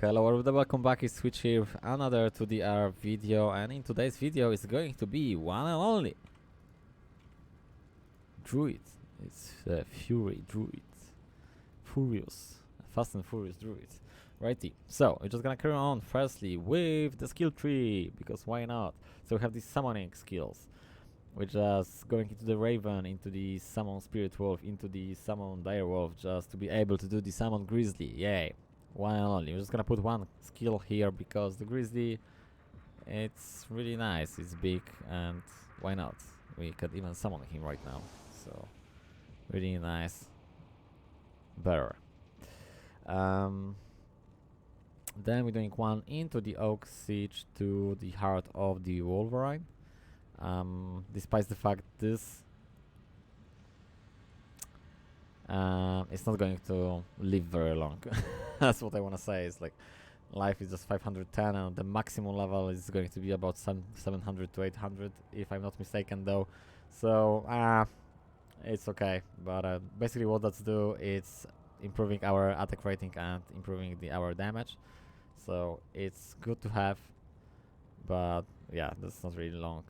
Hello everybody, welcome back. It's Switch here with another 2DR video, and in today's video is going to be one and only Druid. It's Fury Druid. Furious. Fast and Furious Druid. Righty. So, we're just gonna carry on firstly with the skill tree, because why not? So we have these summoning skills. We're just going into the Raven, into the Summon Spirit Wolf, into the Summon Dire Wolf, just to be able to do the Summon Grizzly. Yay! One and only. We're just gonna put one skill here because the Grizzly, it's really nice. It's big, and why not? We could even summon him right now. So, really nice. Better. Then we're doing one into the Oak Siege to the Heart of the Wolverine. Despite the fact this it's not going to live very long. That's what I want to say. It's like life is just 510 and the maximum level is going to be about 700 to 800 if I'm not mistaken though. So it's okay, but basically what that's do is improving our attack rating and improving our damage. So it's good to have, but yeah, that's not really long.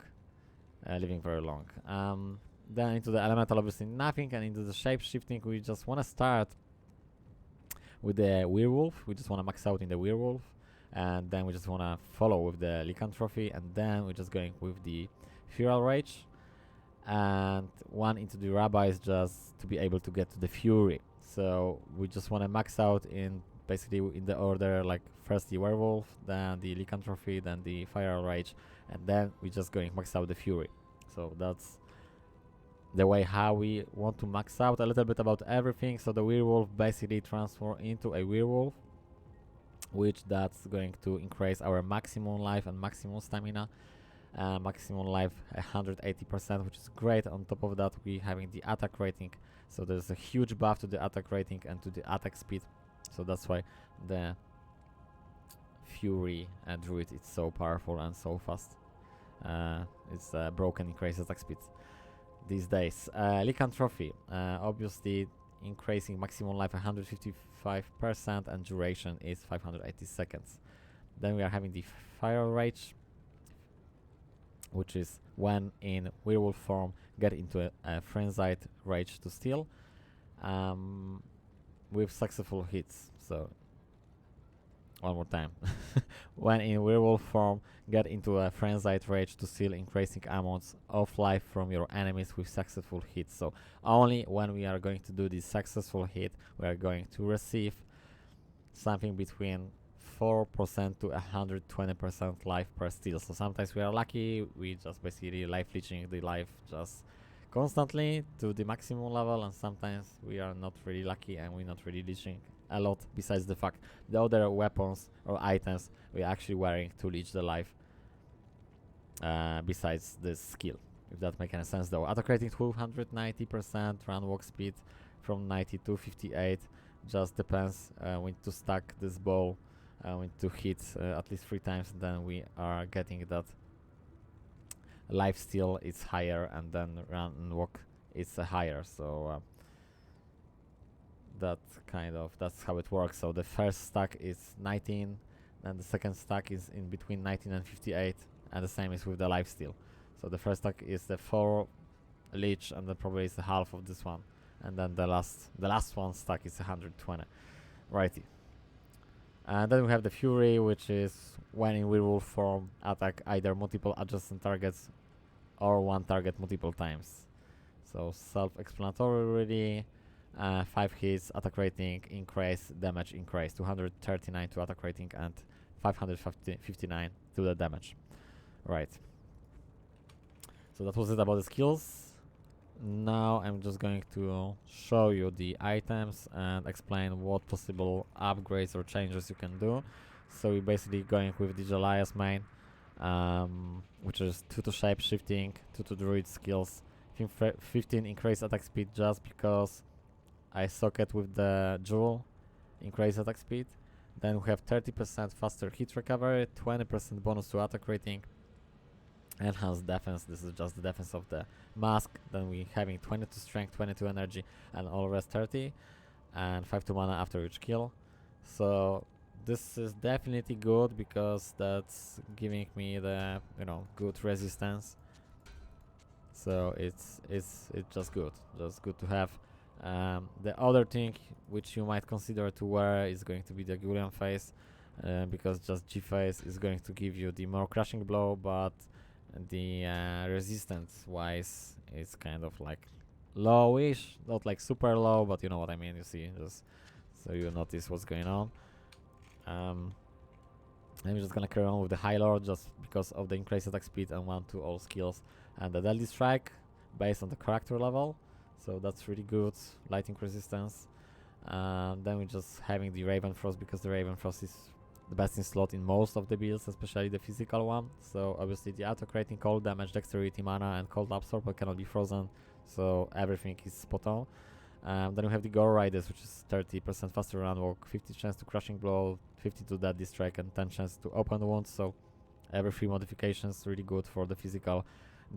Living very long. Then into the elemental, obviously nothing, and into the shape shifting, we just want to start with the werewolf. We just want to max out in the werewolf, and then we just want to follow with the lycanthropy, and then we're just going with the feral rage, and one into the rabbis just to be able to get to the fury. So we just want to max out in basically in the order, like first the werewolf, then the lycanthropy, then the feral rage, and then we're just going max out the fury. So that's the way how we want to max out a little bit about everything. So the werewolf basically transform into a werewolf, which that's going to increase our maximum life and maximum stamina. Maximum life 180%, which is great. On top of that, we having the attack rating, so there's a huge buff to the attack rating and to the attack speed. So that's why the Fury Druid is so powerful and so fast. It's broken increased attack speed these days. Lycanthropy, obviously increasing maximum life 155% and duration is 580 seconds. Then we are having the Fire Rage, which is when in werewolf form get into a frenzied rage to steal with successful hits. So one more time. When in werewolf form, get into a frenzied rage to steal increasing amounts of life from your enemies with successful hits. So only when we are going to do this successful hit, we are going to receive something between 4% to 120% life per steal. So sometimes we are lucky, we just basically life leeching the life just constantly to the maximum level, and sometimes we are not really lucky and we're not really leeching a lot, besides the fact the other weapons or items we're actually wearing to leech the life besides this skill, if that makes any sense though. Attack rating 290%, run walk speed from 90 to 58, just depends. We need to stack this bow, we need to hit at least 3 times, and then we are getting that life steal is higher, and then run and walk is higher. So that's how it works. So the first stack is 19, then the second stack is in between 19 and 58, and the same is with the life steal. So the first stack is the 4 leech, and then probably is the half of this one, and then the last one stack is 120. Righty. And then we have the Fury, which is when in werewolf form, attack either multiple adjacent targets or one target multiple times. So self-explanatory really. 5 hits, attack rating increase, damage increase, 239 to attack rating and 559 to the damage. Right. So that was it about the skills. Now I'm just going to show you the items and explain what possible upgrades or changes you can do. So we're basically going with the Goliath main, which is 2 to shape shifting, 2 to druid skills, 15 increased attack speed just because I socket with the jewel, increase attack speed. Then we have 30% faster hit recovery, 20% bonus to attack rating, enhanced defense. This is just the defense of the mask. Then we having 22 strength, 22 energy, and all rest 30, and 5 to mana after each kill. So this is definitely good because that's giving me the, you know, good resistance. So it's just good to have. The other thing which you might consider to wear is going to be the Gulian phase, because just G phase is going to give you the more crushing blow, but the resistance wise it's kind of like lowish, not like super low, but you know what I mean. You see, just so you notice what's going on. I'm just gonna carry on with the High Lord just because of the increased attack speed and 1-2 all skills, and the Deadly Strike based on the character level, so that's really good. Lightning resistance. Then we're just having the Raven Frost because the Raven Frost is the best in slot in most of the builds, especially the physical one. So obviously the auto creating cold damage, dexterity, mana, and cold absorb but cannot be frozen, so everything is spot on. Then we have the Gore Riders, which is 30% faster run walk, 50 chance to crushing blow, 50 to deadly strike, and 10 chance to open wounds. So every 3 modifications really good for the physical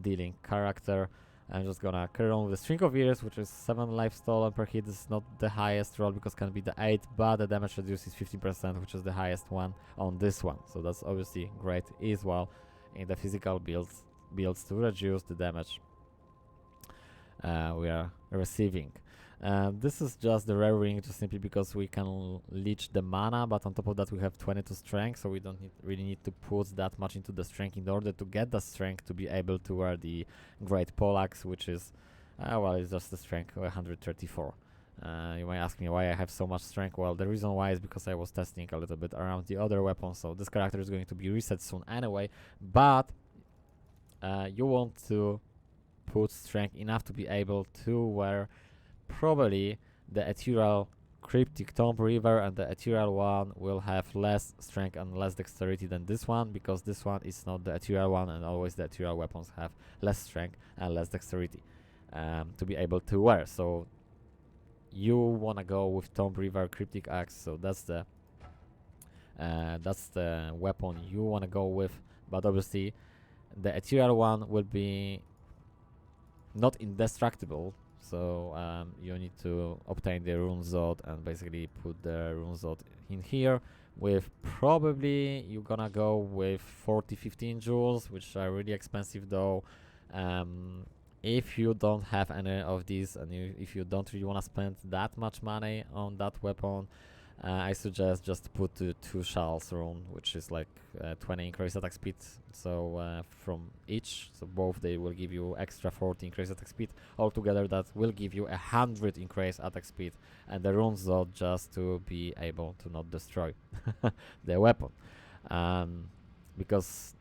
dealing character. I'm just gonna carry on with the String of Ears, which is 7 life stolen per hit. This is not the highest roll because can be the 8, but the damage reduced is 15%, which is the highest one on this one. So that's obviously great as well in the physical builds to reduce the damage we are receiving. This is just the rare ring, just simply because we can leech the mana, but on top of that we have 22 strength, so we don't really need to put that much into the strength in order to get the strength to be able to wear the Great Poleaxe, which is, well, it's just the strength 134. You might ask me why I have so much strength. Well, the reason why is because I was testing a little bit around the other weapons, so this character is going to be reset soon anyway, but you want to put strength enough to be able to wear probably the Ethereal Cryptic Tomb River, and the Ethereal one will have less strength and less dexterity than this one, because this one is not the Ethereal one, and always the Ethereal weapons have less strength and less dexterity to be able to wear. So you wanna go with Tomb River Cryptic Axe, so that's the weapon you wanna go with. But obviously the Ethereal one will be not indestructible, so you need to obtain the Rune Zod and basically put the Rune Zod in here. With probably you're gonna go with 40-15 jewels, which are really expensive though. If you don't have any of these, and if you don't really want to spend that much money on that weapon, I suggest just put 2 shells rune, which is like 20 increased attack speed, so from each, so both they will give you extra 40 increased attack speed. Altogether that will give you 100 increased attack speed, and the rune zone just to be able to not destroy the weapon, because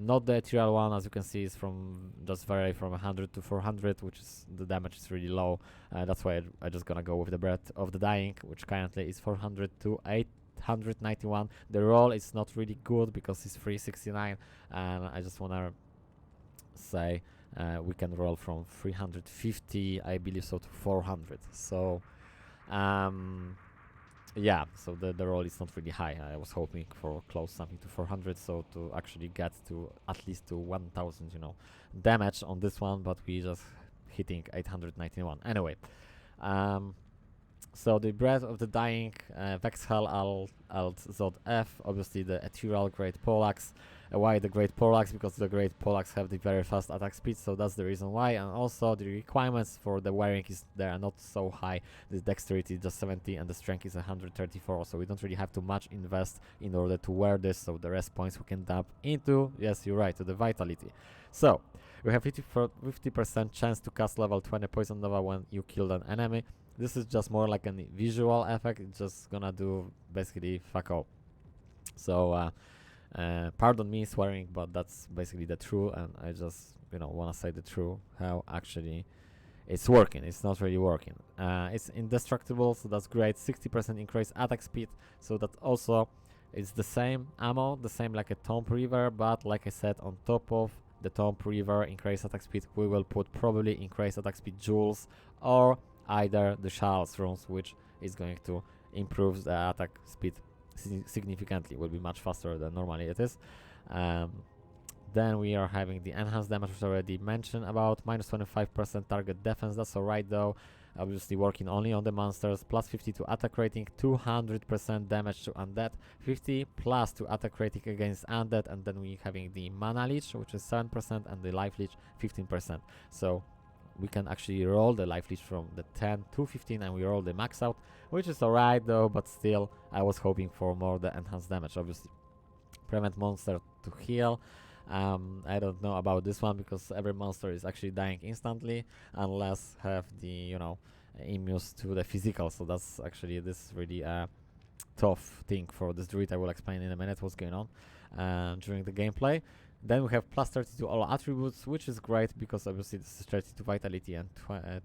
not the ethereal one, as you can see, is from just vary from 100 to 400, which is the damage is really low. That's why I just gonna go with the Breath of the Dying, which currently is 400 to 891. The roll is not really good because it's 369, and I just wanna say we can roll from 350, I believe so, to 400. So yeah, so the roll is not really high. I was hoping for close something to 400, so to actually get to at least to 1000, you know, damage on this one, but we just hitting 891. Anyway, so the Breath of the Dying, Vexhel, Alt Zod F, obviously the Ethereal Great Poleaxe. Why the Great Poleaxe? Because the Great Poleaxe have the very fast attack speed, so that's the reason why. And also the requirements for the wearing is they are not so high. The dexterity is just 70 and the strength is 134, so we don't really have to much invest in order to wear this. So the rest points we can dump into, yes, you're right, to the vitality. So we have 50% chance to cast level 20 poison nova when you kill an enemy. This is just more like a visual effect. It's just gonna do basically fuck all. So pardon me swearing, but that's basically the truth, and I just, you know, want to say the truth, how actually it's working. It's not really working. It's indestructible, so that's great. 60% increased attack speed, so that also it's the same ammo, the same like a Tomb River, but like I said, on top of the Tomb River increased attack speed, we will put probably increased attack speed jewels, or either the Charles runes, which is going to improve the attack speed significantly, will be much faster than normally it is. Then we are having the enhanced damage, which I already mentioned about, minus 25% target defense. That's alright though. obviously working only on the monsters. Plus 50 to attack rating, 200% damage to undead, 50 plus to attack rating against undead, and then we having the mana leech, which is 7%, and the life leech 15%. So we can actually roll the life leech from the 10 to 15, and we roll the max out, which is alright though, but still I was hoping for more the enhanced damage. Obviously prevent monster to heal. I don't know about this one because every monster is actually dying instantly unless have the, you know, immunes to the physical. So that's actually this really tough thing for this druid. I will explain in a minute what's going on during the gameplay. Then we have plus 32 all attributes, which is great because obviously this is 32 vitality and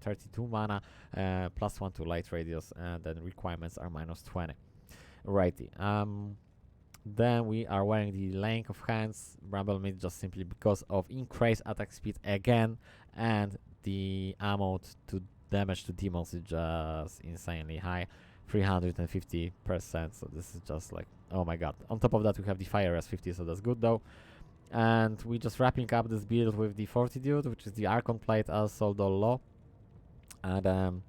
32 mana, plus 1 to light radius, and then requirements are minus 20. Righty. Then we are wearing the length of hands bramble meat just simply because of increased attack speed again, and the ammo to damage to demons is just insanely high, 350%. So this is just like, oh my god. On top of that we have the fire as 50, so that's good though. And we just wrapping up this build with the fortitude, which is the Archon plate as Soldol Law, and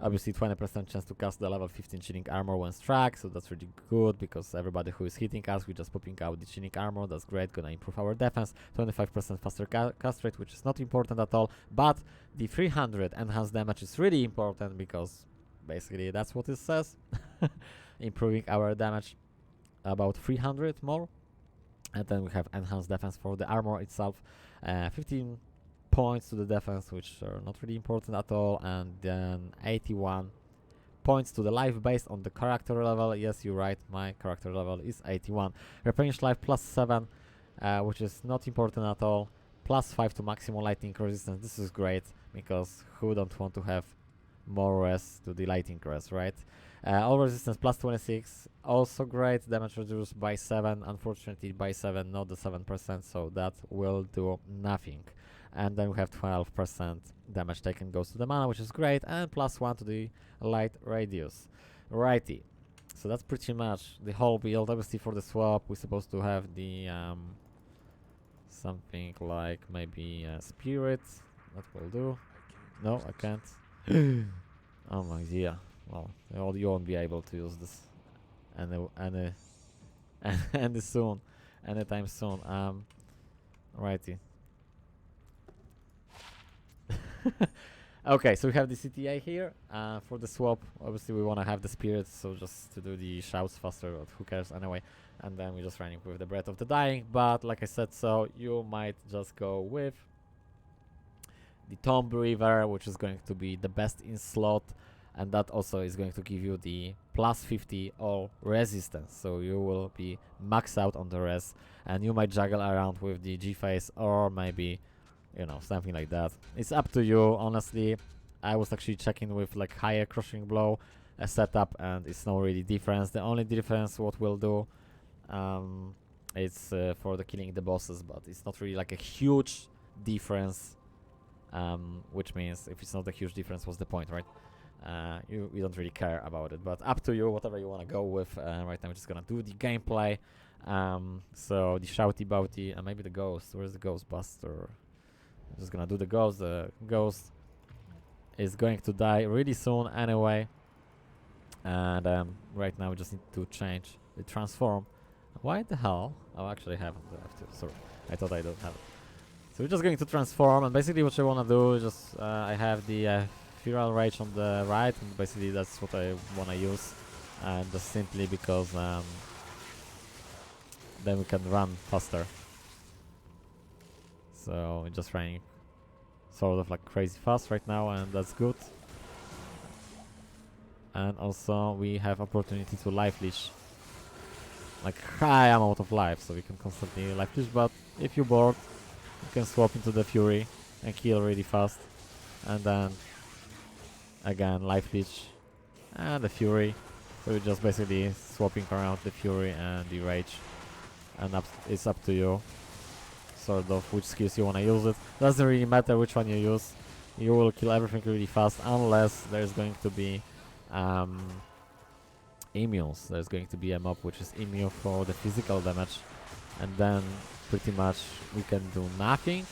obviously 20% chance to cast the level 15 chilling armor when struck, so that's really good because everybody who is hitting us, we just popping out the chilling armor. That's great, gonna improve our defense. 25% faster cast rate, which is not important at all, but the 300 enhanced damage is really important because basically that's what it says. Improving our damage about 300 more. And then we have enhanced defense for the armor itself, 15 points to the defense, which are not really important at all, and then 81 points to the life based on the character level. Yes, you're right, my character level is 81. Replenish life plus 7, which is not important at all. Plus 5 to maximum lightning resistance. This is great because who don't want to have more res to the lightning res, right? All resistance plus 26, also great. Damage reduced by 7, unfortunately by 7, not the 7%, so that will do nothing. And then we have 12% damage taken goes to the mana, which is great, and plus 1 to the light radius. Righty, so that's pretty much the whole build. Obviously for the swap we're supposed to have the something like maybe spirit. That will do. No, I can't. Oh my dear. Well, you won't be able to use this anytime soon. Righty. Okay, so we have the CTA here for the swap. Obviously we want to have the spirits, so just to do the shouts faster, but who cares anyway. And then we're just running with the Breath of the Dying, but like I said, so you might just go with the Tomb Breather, which is going to be the best in slot, and that also is going to give you the plus 50 all resistance, so you will be maxed out on the res, and you might juggle around with the G-Face or maybe, you know, something like that. It's up to you, honestly. I was actually checking with like higher crushing blow setup, and it's no really difference. The only difference what we'll do it's for the killing the bosses, but it's not really like a huge difference, which means if it's not a huge difference, what's the point, right? You don't really care about it, but up to you, whatever you want to go with. Right now I'm just gonna do the gameplay. So the shouty bouty and maybe the ghost. Where's the Ghostbuster? I'm just gonna do the ghost. The ghost is going to die really soon anyway, and right now we just need to change the transform. Why the hell? Oh, actually I have to. Sorry, I thought I don't have it. So we're just going to transform, and basically what I want to do is just I have the Feral Rage on the right, and basically that's what I want to use, and just simply because then we can run faster. So we're just running sort of like crazy fast right now, and that's good. And also we have opportunity to life leech, like high amount of life, so we can constantly life leech, but if you're bored you can swap into the Fury and kill really fast, and then again life leech and the Fury. So we're just basically swapping around the Fury and the Rage, and it's up to you sort of which skills you want to use it. Doesn't really matter which one you use, you will kill everything really fast unless there's going to be immunes. There's going to be a mob which is immune for the physical damage, and then pretty much we can do nothing.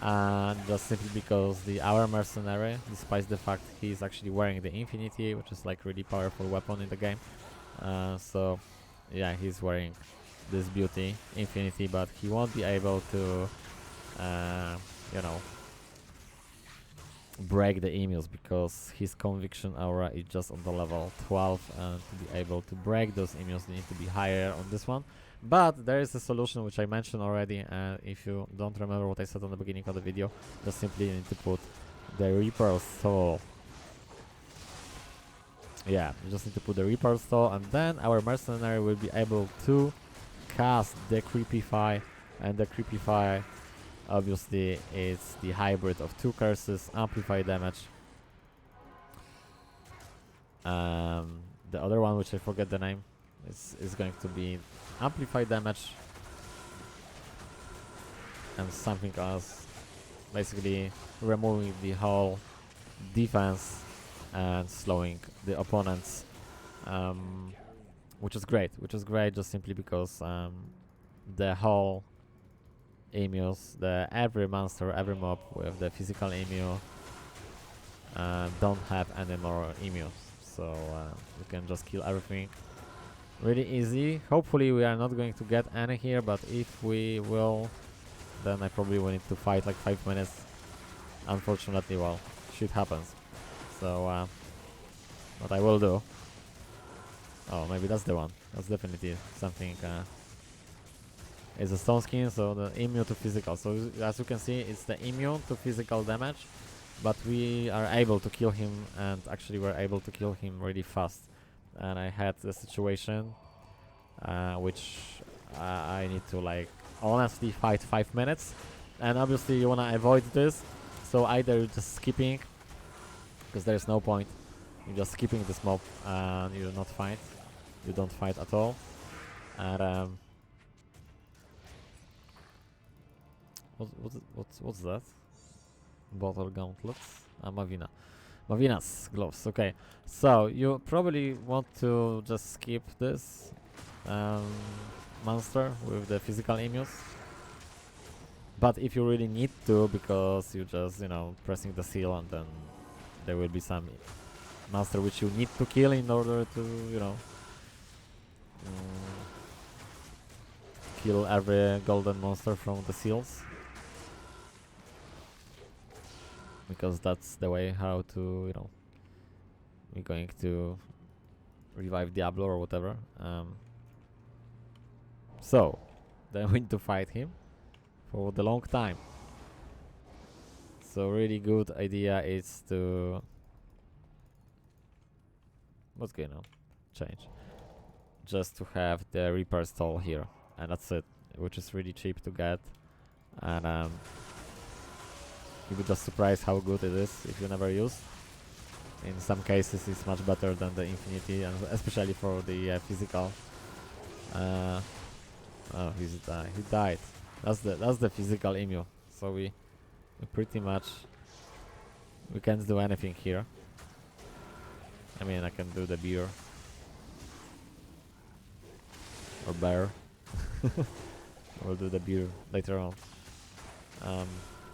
just simply because our mercenary, despite the fact he's actually wearing the Infinity, which is like really powerful weapon in the game. So yeah, he's wearing this beauty, Infinity, but he won't be able to, you know, break the emails because his conviction aura is just on the level 12, and to be able to break those emails, you need to be higher on this one. But there is a solution which I mentioned already, and if you don't remember what I said on the beginning of the video, just simply need to put the Reaper's Soul. Yeah, you just need to put the Reaper's Soul, and then our mercenary will be able to cast the Creepify, and the Creepify obviously it's the hybrid of 2 curses, amplify damage. The other one, which I forget the name, is going to be amplify damage and something else, basically removing the whole defense and slowing the opponents, which is great just simply because the whole emus, every monster, every mob with the physical emu don't have any more emus, so you can just kill everything really easy. Hopefully we are not going to get any here, but if we will, then I probably will need to fight like 5 minutes. Unfortunately, well, shit happens. So what I will do, oh, maybe that's the one, that's definitely something. It's a stone skin, so the immune to physical. So as you can see, it's the immune to physical damage, but we are able to kill him, and actually we're able to kill him really fast. And I had the situation which I need to like honestly fight 5 minutes, and obviously you wanna avoid this, so either you're just skipping, because there's no point, you're just skipping this mob and you don't fight at all. And what's that? Bottle gauntlets? Mavina's gloves. Okay, so you probably want to just skip this monster with the physical emus. But if you really need to, because you just, you know, pressing the seal, and then there will be some monster which you need to kill in order to, you know, kill every golden monster from the seals. Because that's the way how to, you know, we're going to revive Diablo or whatever. So then we need to fight him for the long time. So really good idea is to, what's going on? Change. Just to have the Reaper stall here, and that's it, which is really cheap to get, and you would just surprised how good it is if you never use. In some cases it's much better than the Infinity, and especially for the physical. Oh, he died. That's the physical emu. So we pretty much, we can't do anything here. I mean, I can do the beer or bear. We'll do the beer later on.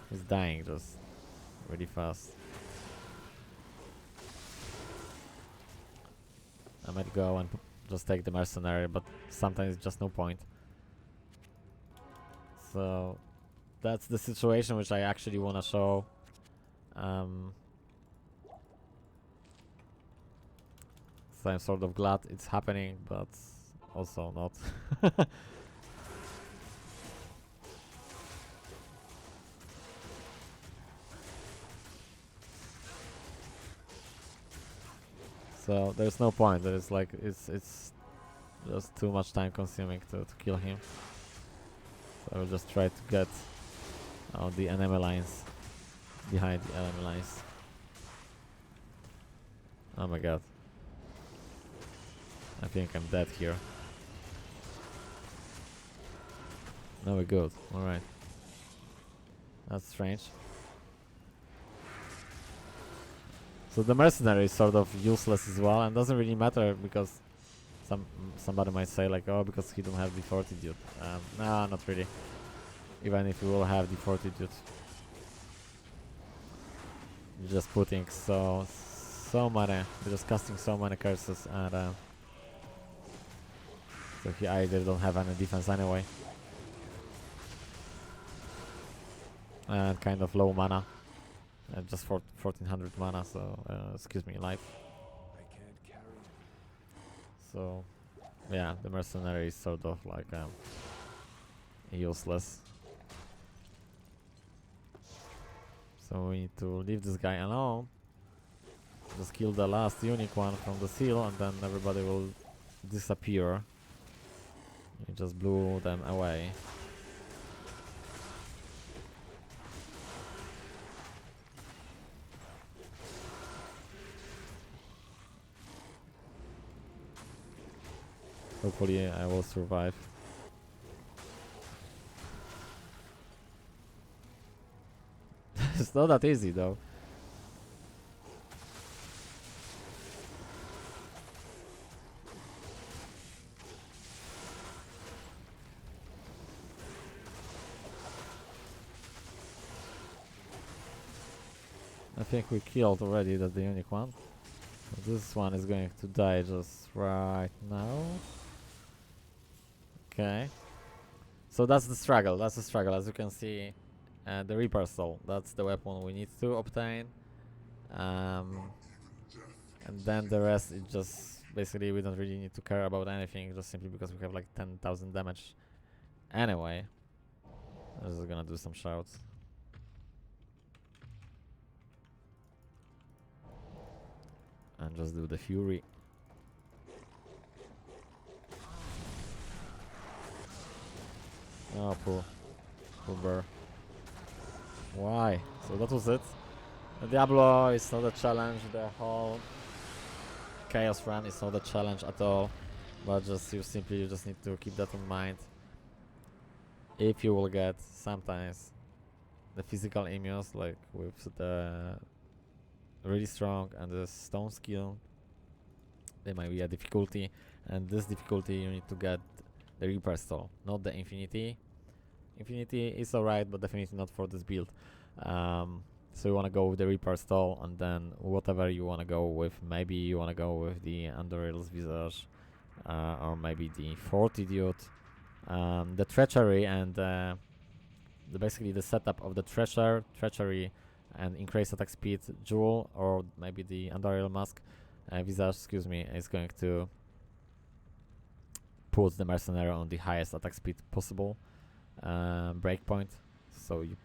He's dying just really fast. I might go and just take the mercenary, but sometimes just no point. So that's the situation which I actually want to show. So I'm sort of glad it's happening, but also not. So there's no point. There's like it's just too much time consuming to kill him. So I will just try to get the enemy lines, behind the enemy lines. Oh my god. I think I'm dead here. No, we're good. Alright. That's strange. So the mercenary is sort of useless as well, and doesn't really matter because somebody might say like, oh, because he don't have the fortitude. No, not really. Even if you will have the fortitude, You're just putting so many, you're just casting so many curses, and so he either don't have any defense anyway, and kind of low mana, and just 1400 mana, so excuse me, life. So yeah, the mercenary is sort of like useless. So we need to leave this guy alone. Just kill the last unique one from the seal, and then everybody will disappear. You just blew them away. Hopefully I will survive. It's not that easy though. I think we killed already the unique one. So this one is going to die just right now. Okay. So that's the struggle, as you can see. The Reaper Soul, that's the weapon we need to obtain. And then the rest is just basically we don't really need to care about anything, just simply because we have like 10,000 damage anyway. I'm just gonna do some shouts. And just do the Fury. Oh, poor bear. Why? So that was it. The Diablo is not a challenge, the whole Chaos Run is not a challenge at all. But just you just need to keep that in mind. If you will get sometimes the physical immunes, like with the really strong and the stone skill, there might be a difficulty, and this difficulty you need to get the Reaper Soul, not the Infinity. Infinity is alright, but definitely not for this build. So you want to go with the Reaper Soul, and then whatever you want to go with. Maybe you want to go with the Underrail's Visage, or maybe the Fortitude, the Treachery, and basically the setup of the Treachery and increased attack speed Jewel, or maybe the Underrail Mask Visage, excuse me, is going to put the Mercenary on the highest attack speed possible. Breakpoint, so you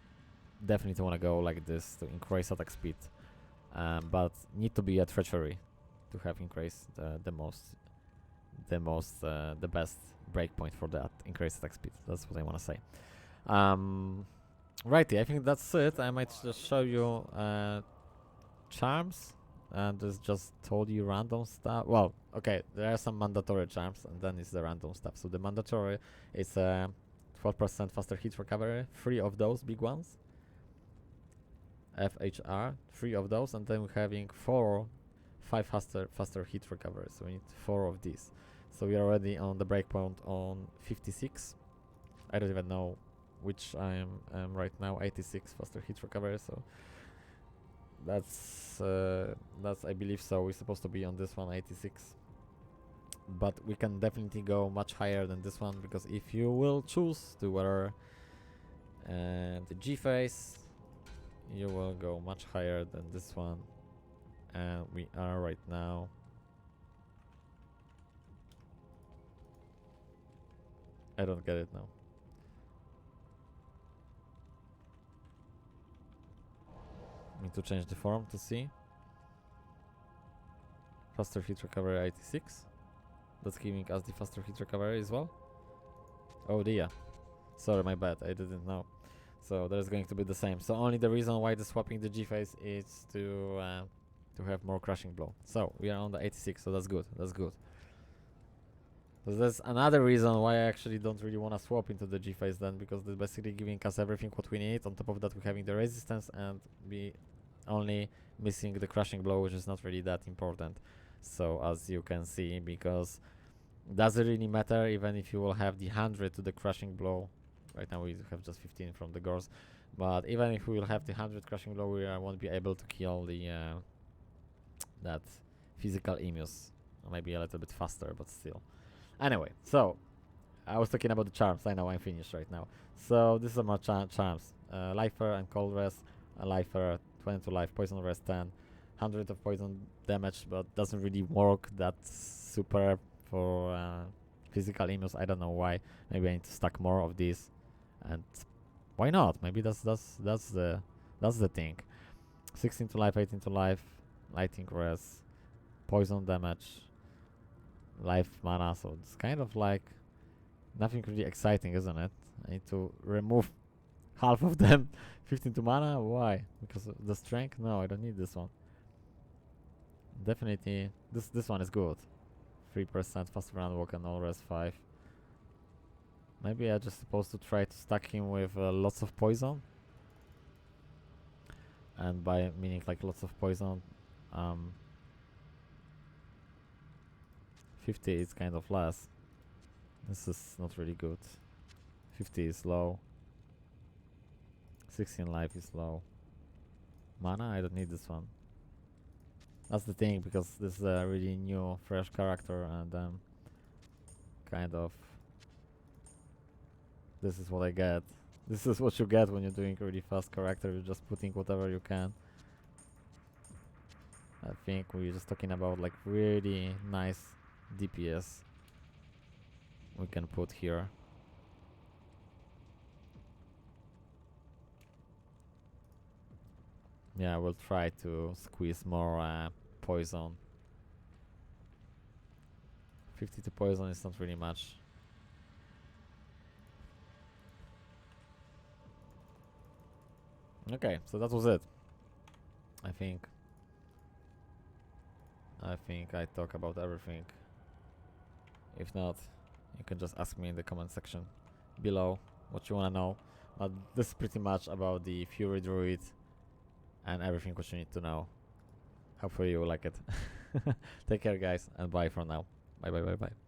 definitely want to go like this to increase attack speed, but need to be a Treachery to have increased the best breakpoint for that increased attack speed. That's what I want to say. Righty, I think that's it. I might just show you charms, and this just told you random stuff. Well, okay, there are some mandatory charms, and then it's the random stuff. So the mandatory is 12% faster hit recovery, 3 of those big ones. FHR, 3 of those, and then we're having 5 faster hit recovery. So we need 4 of these. So we are already on the breakpoint on 56. I don't even know which I am right now. 86 faster hit recovery. So that's I believe so. We're supposed to be on this one 86. But we can definitely go much higher than this one, because if you will choose to wear the G phase, you will go much higher than this one, and we are right now I don't get it now. Need to change the form to see. Faster hit recovery 86. That's giving us the faster hit recovery as well. Oh dear. Sorry, my bad. I didn't know. So there's going to be the same. So only the reason why the swapping the G phase is to have more crushing blow. So we are on the 86. So that's good. That's good. So that's another reason why I actually don't really want to swap into the G phase then, because they're basically giving us everything what we need. On top of that, we're having the resistance and we only missing the crushing blow, which is not really that important. So as you can see, because doesn't really matter even if you will have the 100 to the crushing blow. Right now we have just 15 from the Gors. But even if we will have the 100 crushing blow, I won't be able to kill the that physical emus. Maybe a little bit faster, but still. Anyway, so I was talking about the charms. I know I'm finished right now. So this is my charms. Lifer and cold rest. Lifer 22 life, poison rest 10, 100 of poison damage, but doesn't really work that super for physical emus. I don't know why. Maybe I need to stack more of these, and why not? Maybe that's the thing. 16 to life, 18 to life, lightning rest, poison damage, life mana. So it's kind of like nothing really exciting, isn't it? I need to remove half of them. 15 to mana? Why? Because of the strength? No, I don't need this one. Definitely, this one is good. 3% fast round walk and all rest 5. Maybe I just supposed to try to stack him with lots of poison. And by meaning like lots of poison, 50 is kind of less. This is not really good. 50 is low. 16 life is low. Mana? I don't need this one. That's the thing, because this is a really new, fresh character, and kind of this is what I get. This is what you get when you're doing a really fast character. You're just putting whatever you can. I think we're just talking about like really nice DPS we can put here. Yeah, we'll try to squeeze more poison. 50 to poison is not really much. Okay, so that was it. I think I talk about everything. If not, you can just ask me in the comment section below what you wanna know. But this is pretty much about the Fury Druid and everything what you need to know. Hopefully you will like it. Take care, guys, and bye for now. Bye bye bye bye.